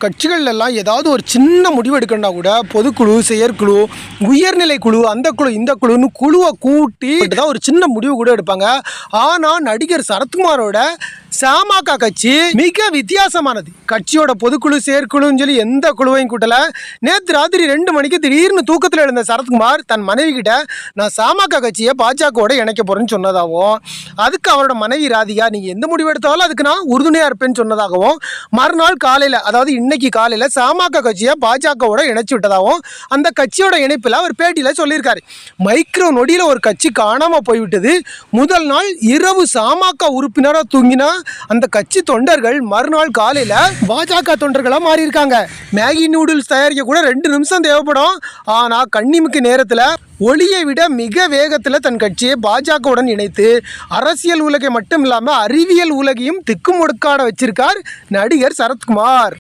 கட்சிகள் எல்லாம் ஏதாவது ஒரு சின்ன முடிவு எடுக்கணும்னா கூட பொதுக்குழு, செயற்குழு, உயர்நிலை குழு, அந்த குழு, இந்த குழுன்னு குழுவை கூட்டி தான் ஒரு சின்ன முடிவு கூட எடுப்பாங்க. ஆனால் நடிகர் சரத்குமாரோட சமக கட்சி மிக வித்தியாசமானது. கட்சியோட பொதுக்குழு, செயற்குழுன்னு சொல்லி எந்த குழுவையும் கூட்டல. நேற்று ராத்திரி 2 மணிக்கு திடீர்னு தூக்கத்தில் எழுந்த சரத்குமார் தன் மனைவி கிட்ட நான் சமக கட்சியை பாஜகவோட இணைக்க போறேன்னு சொன்னதாகவும், அதுக்கு அவரோட மனைவி ராதிகா நீங்க எந்த முடிவு எடுத்தாலும் அதுக்கு நான் உறுதுணையா இருப்பேன்னு சொன்னதாகவும், மறுநாள் காலையில் அதாவது இன்னைக்கு காலையில் சமக கட்சியை பாஜகவோட இணைச்சு விட்டதாகவும் அந்த கட்சியோட இணைப்பில் அவர் பேட்டியில் சொல்லியிருக்காரு. மைக்ரோ நொடியில் ஒரு கட்சி காணாமல் போய்விட்டது. முதல் நாள் இரவு சமக உறுப்பினராக தூங்கினா அந்த கட்சி தொண்டர்கள் மறுநாள் காலையில் பாஜக தொண்டர்களாக மாறியிருக்காங்க. மேகி நூடுல்ஸ் தயாரிக்க கூட 2 நிமிஷம் தேவைப்படும். ஆனால் கண்ணிமிக்கு நேரத்தில் ஒளியை விட மிக வேகத்தில் தன் கட்சியை பாஜகவுடன் இணைத்து அரசியல் உலகை மட்டும் இல்லாமல் அறிவியல் உலகையும் திக்குமுடுக்காட வச்சிருக்கார் நடிகர் சரத்குமார்.